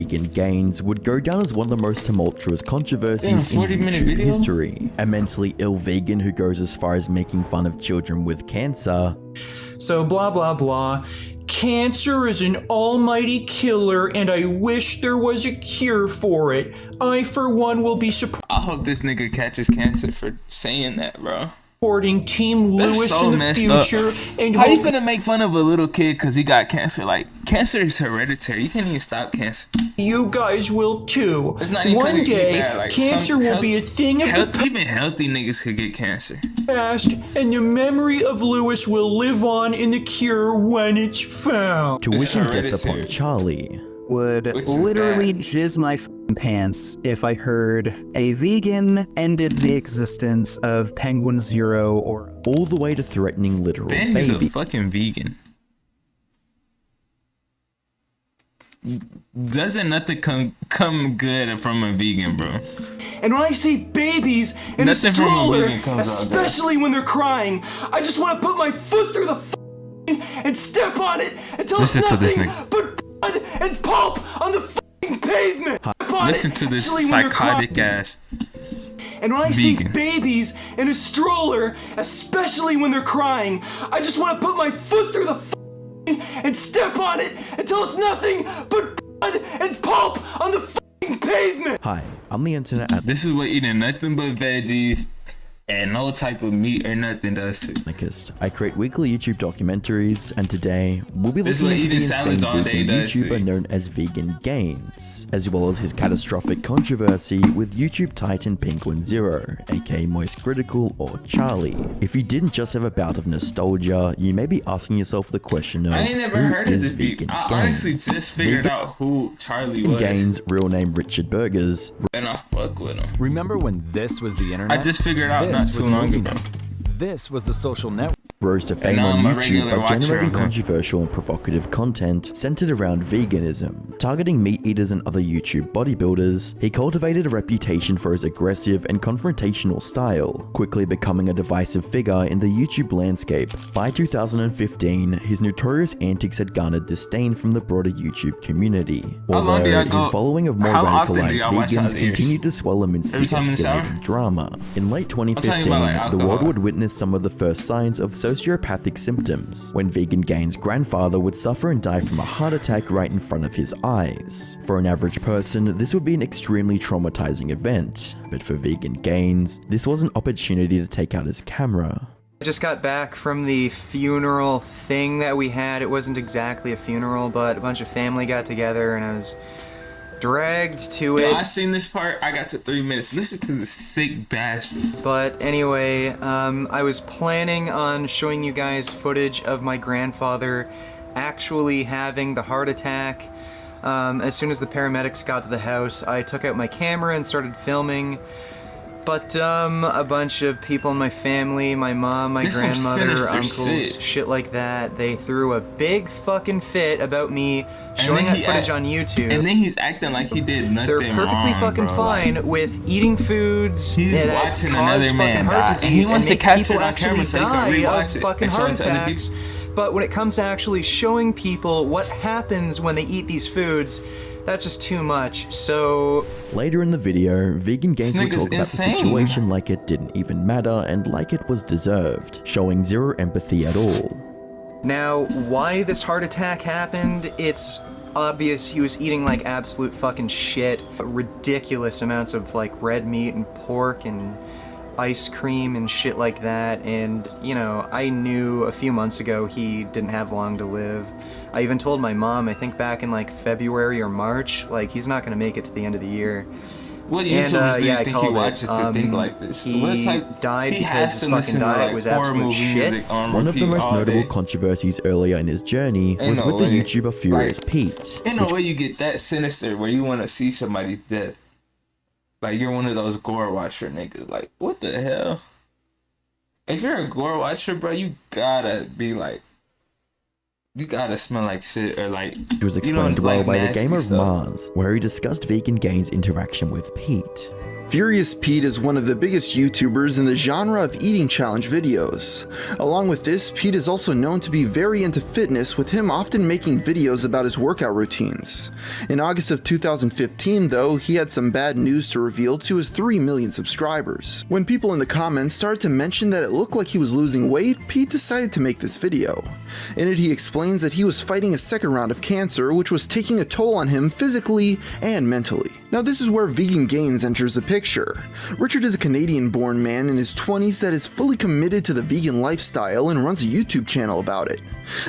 Vegan Gains would go down as one of the most tumultuous controversies in YouTube history. A mentally ill vegan who goes as far as making fun of children with cancer. So blah blah blah. Cancer is an almighty killer and I wish there was a cure for it. I for one will be I hope this nigga catches cancer for saying that, bro. Supporting Team Lewis so in the future. And how you finna make fun of a little kid because he got cancer? Like, cancer is hereditary. You can't even stop cancer. You guys will too. It's not even one day, bad. Like, cancer will be a thing of the even healthy niggas could get cancer. past, and the memory of Lewis will live on in the cure when it's found. To wishing death upon Charlie. Would literally jizz my pants if I heard a vegan ended the existence of Penguin Zero, or all the way to threatening literal Ben baby. is a fucking vegan. Doesn't nothing come good from a vegan, bro? And when I see babies in Nothing a from a stroller, vegan comes out good. especially when they're crying, I just want to put my foot through the and step on it until it's Listen to this nothing nigga. but blood and pulp on the pavement. Listen to this psychotic ass. And when I see babies in a stroller, especially when they're crying, I just want to put my foot through the and step on it until it's nothing but blood and pulp on the pavement. Hi, I'm the internet at This is what eating nothing but veggies and no type of meat or nothing does to. I create weekly YouTube documentaries, and today we'll be looking into the insane vegan YouTuber known as Vegan Gains, as well as his catastrophic controversy with YouTube titan Penguin Zero, aka Moist Critical or Charlie. If you didn't just have a bout of nostalgia, you may be asking yourself the question of, I ain't never heard of this Vegan I honestly just figured out who Charlie was. Gains, real name Richard Burgers, and I fuck with him. Remember when this was the internet? I just figured out not too long ago. This was the social network. rose to fame on YouTube by generating controversial and provocative content centered around veganism. Targeting meat eaters and other YouTube bodybuilders, he cultivated a reputation for his aggressive and confrontational style, quickly becoming a divisive figure in the YouTube landscape. By 2015, his notorious antics had garnered disdain from the broader YouTube community, although his following of more radicalized vegans continued to swell amidst the escalating drama. In late 2015, the world would witness some of the first signs of sociopathic symptoms, when Vegan Gains' grandfather would suffer and die from a heart attack right in front of his eyes. For an average person, this would be an extremely traumatizing event, but for Vegan Gains, this was an opportunity to take out his camera. I just got back from the funeral thing that we had. It wasn't exactly a funeral, but a bunch of family got together and I was dragged to it. I seen this part. I got to 3 minutes. Listen to the sick bastard. But anyway, I was planning on showing you guys footage of my grandfather actually having the heart attack. As soon as the paramedics got to the house, I took out my camera and started filming. But a bunch of people in my family, my mom, my grandmother, uncles, shit like that, they threw a big fucking fit about me showing that footage on YouTube. And then he's acting like he did nothing wrong. They're perfectly fucking fine with eating foods he's watching another man die. And he wants to catch it on camera so he can rewatch it fucking heart attacks. But when it comes to actually showing people what happens when they eat these foods, that's just too much. So later in the video, Vegan Gains will talk about the situation like it didn't even matter and like it was deserved, showing zero empathy at all. Now, why this heart attack happened, it's obvious. He was eating like absolute fucking shit. Ridiculous amounts of like red meat and pork and ice cream and shit like that. And, you know, I knew a few months ago he didn't have long to live. I even told my mom, I think back in like February or March, like he's not gonna make it to the end of the year. What YouTubers do you think he watches to think like this? He died because his fucking diet was absolute shit. One of the most notable controversies earlier in his journey was with the YouTuber Furious Pete. Ain't no way you get that sinister where you want to see somebody's death. Like you're one of those gore watcher niggas. Like what the hell? If you're a gore watcher, bro, you gotta be like, you gotta smell like shit or like. It was explained well by the Gamer of Mars, where he discussed Vegan Gains' interaction with Pete. Furious Pete is one of the biggest YouTubers in the genre of eating challenge videos. Along with this, Pete is also known to be very into fitness, with him often making videos about his workout routines. In August of 2015 though, he had some bad news to reveal to his 3 million subscribers. When people in the comments started to mention that it looked like he was losing weight, Pete decided to make this video. In it he explains that he was fighting a second round of cancer, which was taking a toll on him physically and mentally. Now this is where Vegan Gains enters the picture. Richard is a Canadian-born man in his 20s that is fully committed to the vegan lifestyle and runs a YouTube channel about it.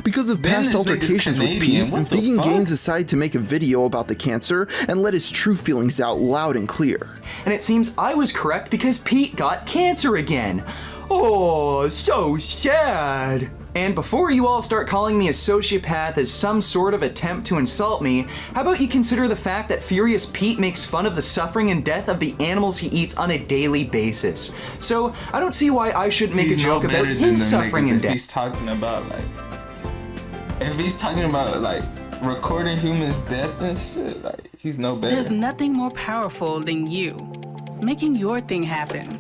Because of past altercations with Pete, Vegan Gains decided to make a video about the cancer and let his true feelings out loud and clear. And it seems I was correct because Pete got cancer again. Oh, so sad. And before you all start calling me a sociopath as some sort of attempt to insult me, how about you consider the fact that Furious Pete makes fun of the suffering and death of the animals he eats on a daily basis. So I don't see why I shouldn't make a joke about his suffering and death. If he's talking about like recording humans' death and shit, like he's no better. There's nothing more powerful than you making your thing happen.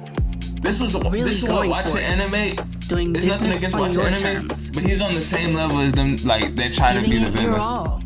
This is what watching anime. Doing There's nothing against watching anime, but he's on the same level as them. Like they try to be the villain.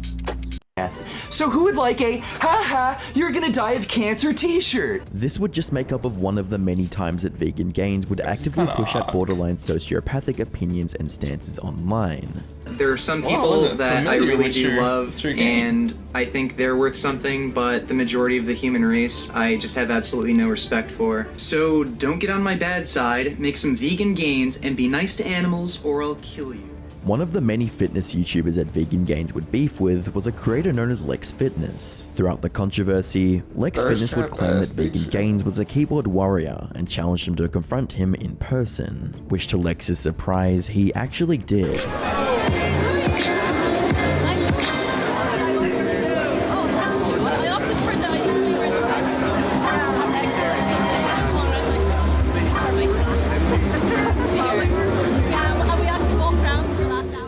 So who would like a "haha, you're gonna die of cancer" t-shirt? This would just make up of one of the many times that Vegan Gains would actively push out borderline sociopathic opinions and stances online. There are some people that I really do love, and I think they're worth something, but the majority of the human race, I just have absolutely no respect for. So don't get on my bad side, make some vegan gains, and be nice to animals, or I'll kill you. One of the many fitness YouTubers that Vegan Gains would beef with was a creator known as Lex Fitness. Throughout the controversy, Lex Fitness would claim that Vegan Gains was a keyboard warrior and challenged him to confront him in person, which to Lex's surprise, he actually did.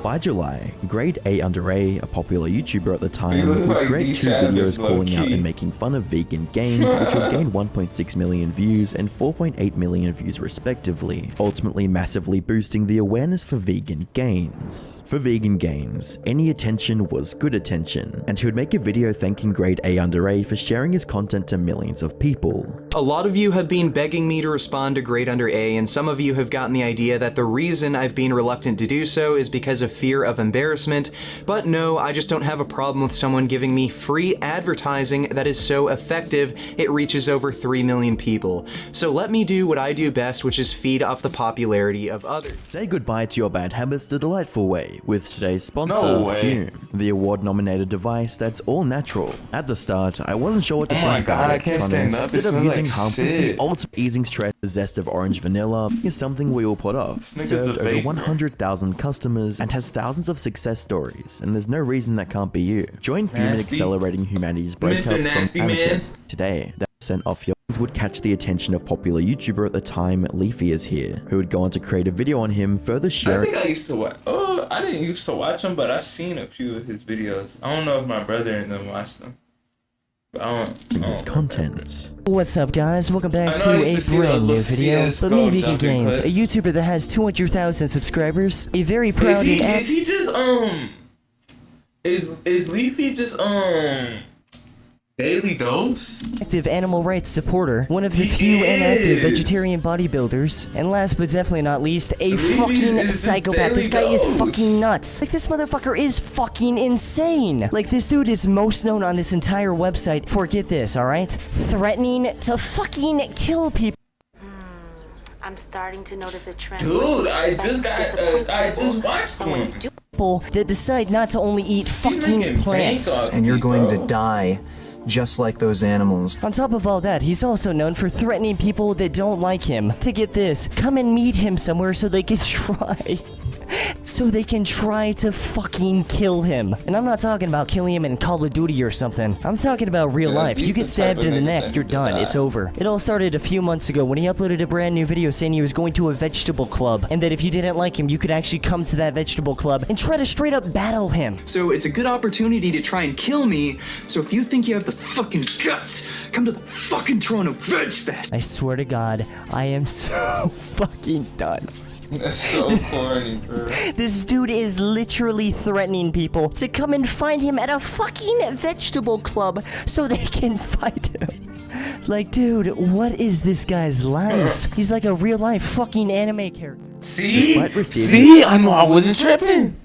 By July, Grade A Under A, a popular YouTuber at the time, would create 2 videos calling out and making fun of Vegan Gains, which would gain 1.6 million views and 4.8 million views respectively, ultimately massively boosting the awareness for Vegan Gains. For Vegan Gains, any attention was good attention, and he would make a video thanking Grade A Under A for sharing his content to millions of people. A lot of you have been begging me to respond to Grade Under A, and some of you have gotten the idea that the reason I've been reluctant to do so is because of fear of embarrassment, but no, I just don't have a problem with someone giving me free advertising that is so effective it reaches over 3 million people. So let me do what I do best, which is feed off the popularity of others. Say goodbye to your bad habits the delightful way with today's sponsor, Fume, the award-nominated device that's all natural. At the start, I wasn't sure what to think about it. Instead of using harmless, the ultimate easing stress, the zest of orange vanilla is something we all put off. Served over 100,000 customers and has thousands of success stories, and there's no reason that can't be you. Join Fume in accelerating humanity's breakup from Amicus. Today, that % off your would catch the attention of popular YouTuber at the time, Leafy is here, who would go on to create a video on him, further sharing. I think I used to watch. I didn't used to watch him, but I've seen a few of his videos. I don't know if my brother and them watched them. His content. What's up, guys? Welcome back to a brand new video. But me, Vegan Gains, a YouTuber that has 200,000 subscribers, a very proud is he just is Leafy just Daily Dose? Active animal rights supporter, one of the few inactive vegetarian bodybuilders, and last but definitely not least, a fucking psychopath. This guy is fucking nuts. Like, this motherfucker is fucking insane. Like, this dude is most known on this entire website for, get this, alright? Threatening to fucking kill people. I'm starting to notice a trend. Dude, I just watched one. People that decide not to only eat fucking plants. And you're going to die. Just like those animals. On top of all that, he's also known for threatening people that don't like him to, get this, come and meet him somewhere so they can try so they can try to fucking kill him. And I'm not talking about killing him in Call of Duty or something. I'm talking about real life. You get stabbed in the neck, you're done. It's over. It all started a few months ago when he uploaded a brand new video saying he was going to a vegetable club, and that if you didn't like him, you could actually come to that vegetable club and try to straight up battle him. So it's a good opportunity to try and kill me, so if you think you have the fucking guts, come to the fucking Toronto Veg Fest. I swear to God, I am so fucking done. That's so corny, bro. This dude is literally threatening people to come and find him at a fucking vegetable club so they can fight him. Like, dude, what is this guy's life? He's like a real life fucking anime character. See? I know I wasn't tripping.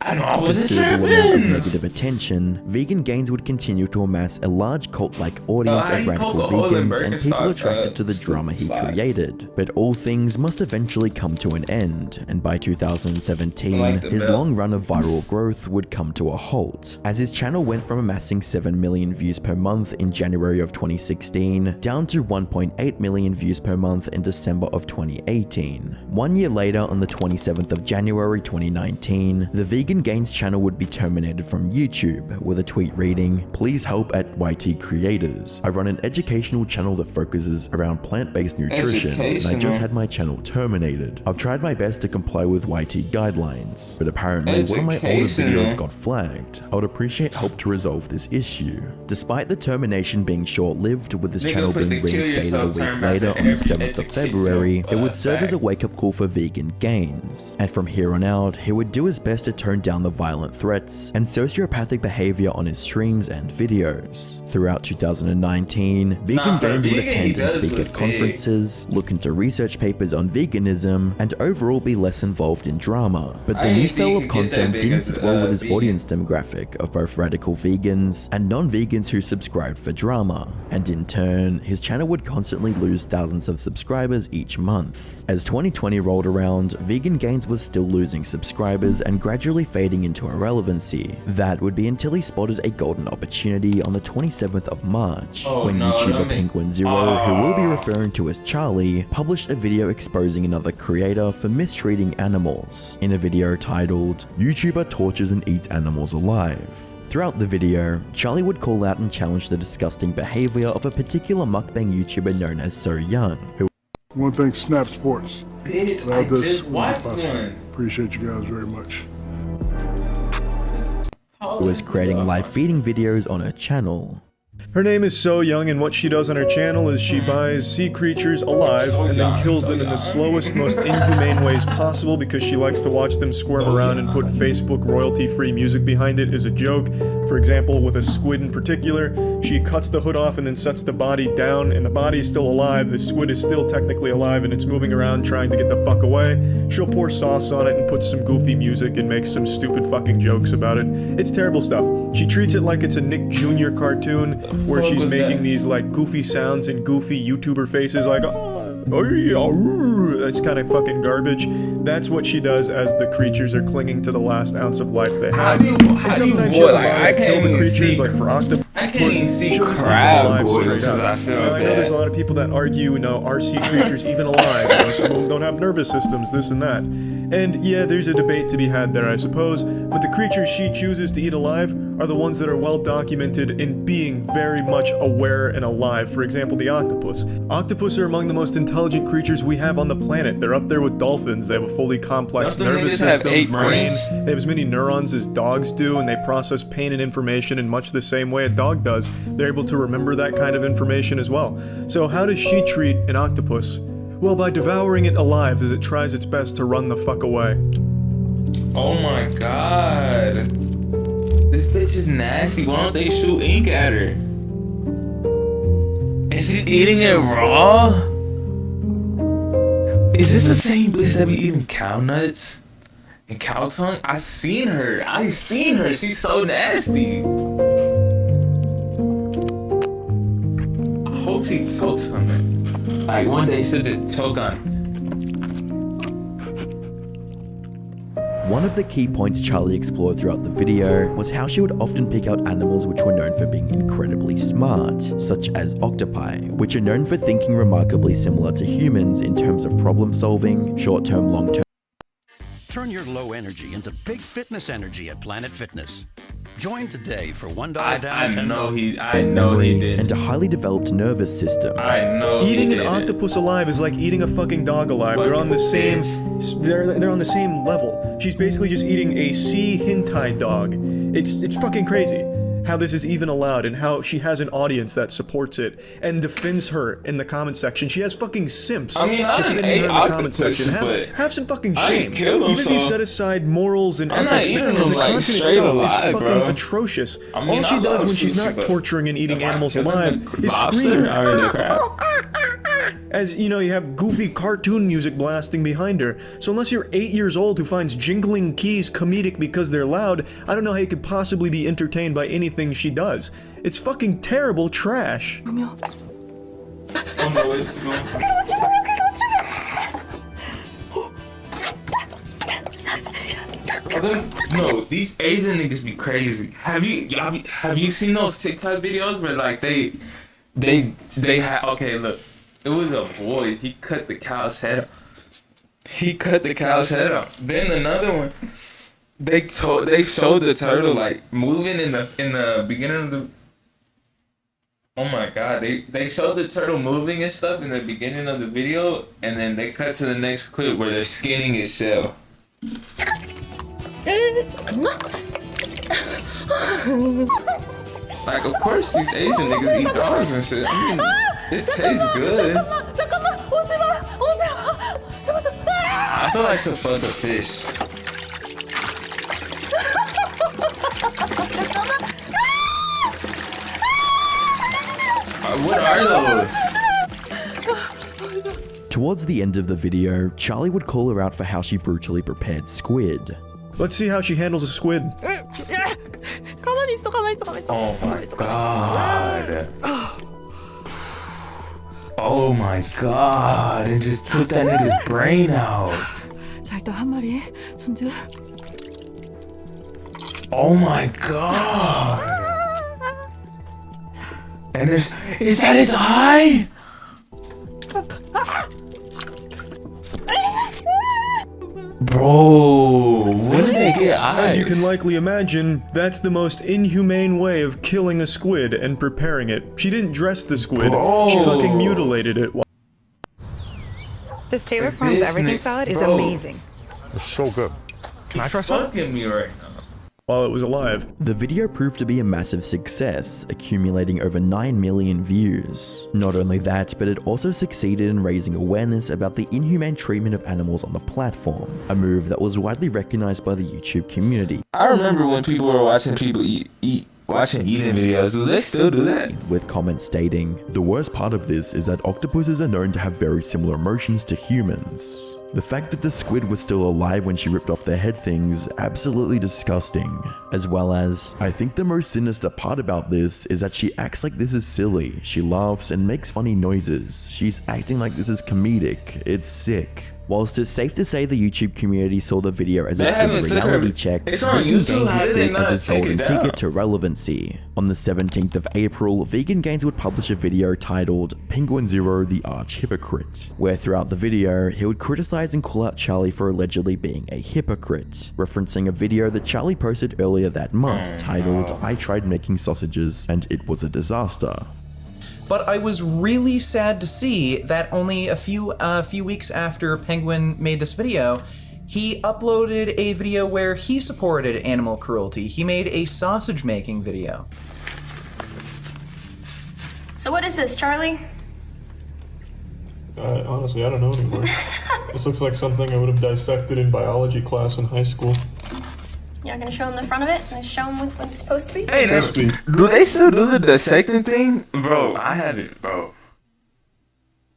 Negative attention, Vegan Gains would continue to amass a large cult-like audience of radical vegans and people attracted to the drama he created. But all things must eventually come to an end, and by 2017, his long run of viral growth would come to a halt, as his channel went from amassing 7 million views per month in January of 2016 down to 1.8 million views per month in December of 2018. 1 year later, on the 27th of January 2019, the Vegan Gains channel would be terminated from YouTube, with a tweet reading, "Please help at YT Creators. I run an educational channel that focuses around plant-based nutrition, and I just had my channel terminated. I've tried my best to comply with YT guidelines, but apparently one of my older videos got flagged. I would appreciate help to resolve this issue." Despite the termination being short-lived, with his channel being reinstated a week later on the 7th of February, it would serve as a wake-up call for Vegan Gains. And from here on out, he would do his best to turn down the violent threats and sociopathic behavior on his streams and videos. Throughout 2019, Vegan Gains would attend and speak at conferences, look into research papers on veganism, and overall be less involved in drama. But the new style of content didn't sit well with his audience demographic of both radical vegans and non-vegans who subscribed for drama, and in turn, his channel would constantly lose thousands of subscribers each month. As 2020 rolled around, Vegan Gains was still losing subscribers and gradually fading into irrelevancy. That would be until he spotted a golden opportunity on the 27th of March, when YouTuber pt.1, who we'll be referring to as Charlie, published a video exposing another creator for mistreating animals, in a video titled, "YouTuber tortures and eats animals alive." Throughout the video, Charlie would call out and challenge the disgusting behavior of a particular mukbang YouTuber known as So Young, who One thing, Snap Sports. Bitch, I just watched one. Appreciate you guys very much. was creating live feeding videos on her channel. Her name is So Young, and what she does on her channel is she buys sea creatures alive and then kills them in the slowest, most inhumane ways possible because she likes to watch them squirm around and put Facebook royalty-free music behind it as a joke. For example, with a squid in particular, she cuts the hood off and then sets the body down, and the body is still alive, the squid is still technically alive, and it's moving around trying to get the fuck away. She'll pour sauce on it and put some goofy music and make some stupid fucking jokes about it. It's terrible stuff. She treats it like it's a Nick Jr. cartoon, where she's making these like goofy sounds and goofy YouTuber faces like, that's kind of fucking garbage. That's what she does as the creatures are clinging to the last ounce of life they have. Sometimes she has I can't even see crab boys. I know there's a lot of people that argue, are sea creatures even alive? Some of them don't have nervous systems, this and that. And yeah, there's a debate to be had there, I suppose, but the creatures she chooses to eat alive are the ones that are well documented in being very much aware and alive. For example, the octopus. Octopus are among the most intelligent creatures we have on the planet. They're up there with dolphins. They have a fully complex nervous system, brain. They have as many neurons as dogs do, and they process pain and information in much the same way a dog does. They're able to remember that kind of information as well. So how does she treat an octopus? Well, by devouring it alive as it tries its best to run the fuck away. Oh my god. This bitch is nasty. Why don't they shoot ink at her? Is she eating it raw? Is this the same bitch that be eating cow nuts and cow tongue? I seen her. She's so nasty. I hope she chokes on it. Like one day she'll just choke on it. One of the key points Charlie explored throughout the video was how she would often pick out animals which were known for being incredibly smart, such as octopi, which are known for thinking remarkably similar to humans in terms of problem solving, short-term, long-term. Turn your low energy into big fitness energy at Planet Fitness. Join today for $1 down. I know he did. And a highly developed nervous system. I know eating an octopus alive is like eating a fucking dog alive. They're on the same. They're on the same level. She's basically just eating a sea hentai dog. It's fucking crazy how this is even allowed and how she has an audience that supports it and defends her in the comment section. She has fucking simps. I mean, I done defending ate her in the comment octopuses, section. but Have some fucking I shame. ain't kill them, Even if you so set aside morals and I'm not ethics, eating the them, like, content straight itself alive, is fucking bro. atrocious. I mean, All she I does love when she's sushi, not but torturing and eating if I animals kill them, alive the is lobster, screaming. I already crap. As you know, you have goofy cartoon music blasting behind her. So unless you're 8 years old who finds jingling keys comedic because they're loud, I don't know how you could possibly be entertained by anything she does. It's fucking terrible trash. No, these Asian niggas be crazy. Have you seen those TikTok videos where like they had, okay, look, it was a boy, he cut the cow's head off. Then another one, they showed the turtle like moving in the beginning of the, oh my god, they showed the turtle moving and stuff in the beginning of the video, and then they cut to the next clip where they're skinning its shell. Like, of course these Asian niggas eat dogs and shit. I mean, it tastes good. I feel like I should fuck a fish. What are those? Towards the end of the video, Charlie would call her out for how she brutally prepared squid. Let's see how she handles a squid. Oh my god. Oh my god. It just took that nigga's brain out. 자, 일단 한 마리 손질. Oh my god. And is that his eye? Bro, when did they get eyes? As you can likely imagine, that's the most inhumane way of killing a squid and preparing it. She didn't dress the squid, she fucking mutilated it. This Taylor Farms everything salad is amazing. It's so good. Can I try some? Fucking me right now. While it was alive. The video proved to be a massive success, accumulating over 9 million views. Not only that, but it also succeeded in raising awareness about the inhumane treatment of animals on the platform, a move that was widely recognized by the YouTube community. I remember when people were watching people watching eating videos. Do they still do that? With comments stating, "The worst part of this is that octopuses are known to have very similar emotions to humans. The fact that the squid was still alive when she ripped off their head things, absolutely disgusting." As well as, "I think the most sinister part about this is that she acts like this is silly. She laughs and makes funny noises. She's acting like this is comedic. It's sick." Whilst it's safe to say the YouTube community saw the video as a reality check, it's on YouTube. How did they not as its take golden it down? ticket to relevancy. On the 17th of April, Vegan Gains would publish a video titled Penguin Zero the Arch Hypocrite, where throughout the video, he would criticize and call out Charlie for allegedly being a hypocrite, referencing a video that Charlie posted earlier that month titled I Tried Making Sausages and It Was a Disaster. But I was really sad to see that only a few weeks after Penguin made this video, he uploaded a video where he supported animal cruelty. He made a sausage making video. So what is this, Charlie? Honestly, I don't know anymore. This looks like something I would have dissected in biology class in high school. You're not gonna show him the front of it and show him what it's supposed to be? Hey, do they still do the dissecting thing? Bro, I haven't, bro.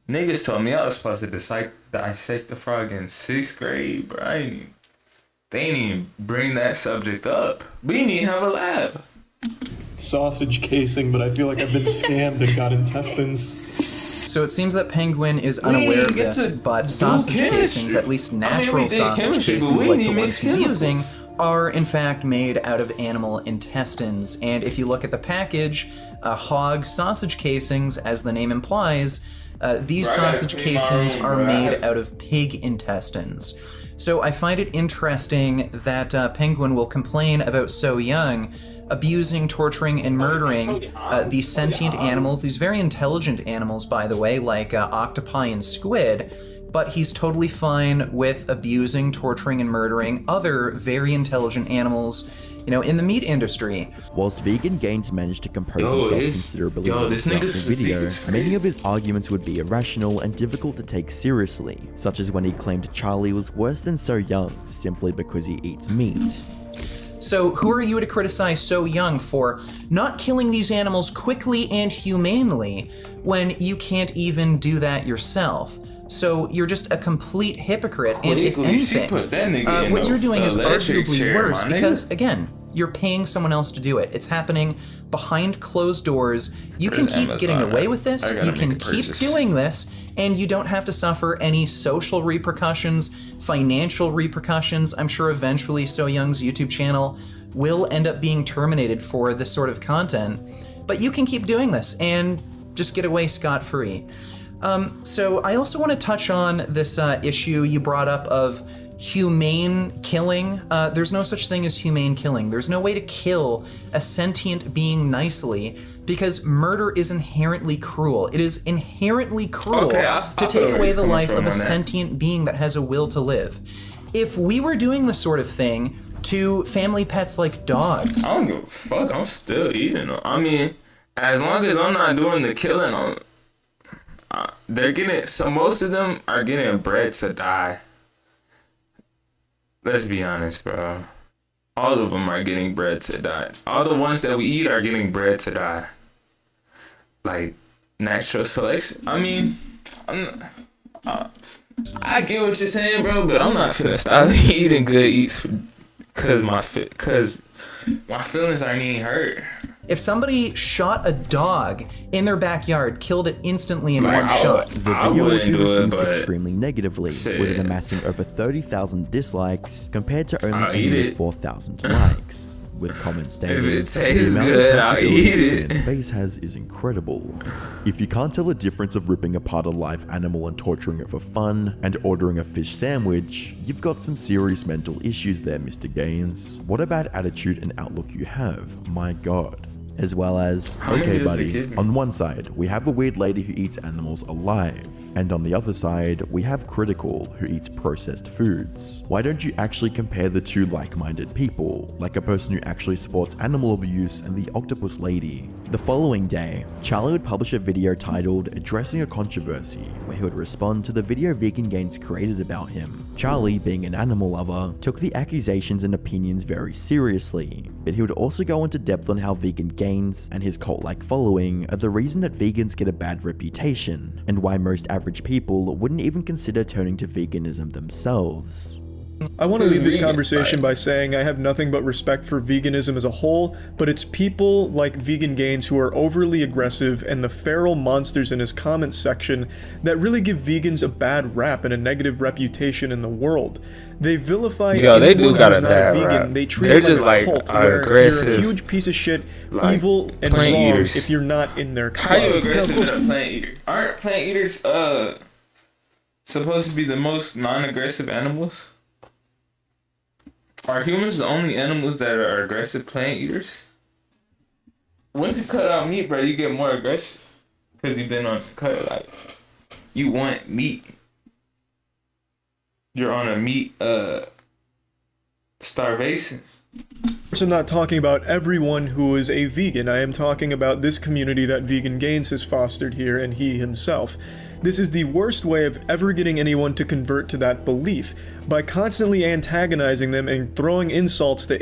Niggas told me I was supposed to dissect the frog in 6th grade, bro. They didn't even bring that subject up. We didn't even have a lab. Sausage casing, but I feel like I've been scammed and got intestines. So it seems that Penguin is unaware of this, but sausage casings, at least natural sausage casings like the ones he's using, are in fact made out of animal intestines. And if you look at the package, hog sausage casings, as the name implies, these sausage casings are made out of pig intestines. So I find it interesting that Penguin will complain about So Young abusing, torturing, and murdering these sentient animals, these very intelligent animals, by the way, like octopi and squid, but he's totally fine with abusing, torturing, and murdering other very intelligent animals, you know, in the meat industry. Whilst Vegan Gains managed to compose himself considerably in the video, many of his arguments would be irrational and difficult to take seriously, such as when he claimed Charlie was worse than So Young simply because he eats meat. So who are you to criticize So Young for not killing these animals quickly and humanely when you can't even do that yourself? So you're just a complete hypocrite, and if anything, what you're doing is arguably worse because, again, you're paying someone else to do it. It's happening behind closed doors. You can keep getting away with this, you can keep doing this, and you don't have to suffer any social repercussions, financial repercussions. I'm sure eventually So Young's YouTube channel will end up being terminated for this sort of content, but you can keep doing this and just get away scot-free. So I also want to touch on this issue you brought up of humane killing. There's no such thing as humane killing. There's no way to kill a sentient being nicely because murder is inherently cruel. It is inherently cruel to take away the life of a sentient being that has a will to live. If we were doing the sort of thing to family pets like dogs... I don't give a fuck, I'm still eating them. I mean, as long as I'm not doing the killing, they're getting, so most of them are getting bred to die. Let's be honest, bro. All of them are getting bred to die. All the ones that we eat are getting bred to die. Like, natural selection. I mean, I get what you're saying, bro, but I'm not finna stop eating good eats because my feelings aren't even hurt. If somebody shot a dog in their backyard, killed it instantly in one shot. The video would be received extremely negatively, with it amassing over 30,000 dislikes compared to only 4,000 likes. With comments stating, if it tastes good, I'll eat it. This face has is incredible. If you can't tell the difference of ripping apart a live animal and torturing it for fun, and ordering a fish sandwich, you've got some serious mental issues there, Mr. Gaines. What a bad attitude and outlook you have, my god. As well as, okay buddy, on one side, we have a weird lady who eats animals alive, and on the other side, we have Critical, who eats processed foods. Why don't you actually compare the two like-minded people, like a person who actually supports animal abuse and the octopus lady? The following day, Charlie would publish a video titled Addressing a Controversy, where he would respond to the video Vegan Gains created about him. Charlie, being an animal lover, took the accusations and opinions very seriously, but he would also go into depth on how Vegan Gains and his cult-like following are the reason that vegans get a bad reputation, and why most average people wouldn't even consider turning to veganism themselves. I want to leave this conversation by saying I have nothing but respect for veganism as a whole, but it's people like Vegan Gains who are overly aggressive and the feral monsters in his comment section that really give vegans a bad rap and a negative reputation in the world. They vilify they do got a bad vegan. Rap. They treat They're it just like a cult, where aggressive. You're a huge piece of shit, Like evil and wrong eaters. if you're not in their club. How you aggressive than a plant eater? Aren't plant eaters supposed to be the most non-aggressive animals? Are humans the only animals that are aggressive plant eaters? Once you cut out meat, bro, you get more aggressive because you've been on the cut. Like, you want meat. You're on a meat starvation. I'm not talking about everyone who is a vegan. I am talking about this community that Vegan Gains has fostered here and he himself. This is the worst way of ever getting anyone to convert to that belief, by constantly antagonizing them and throwing insults to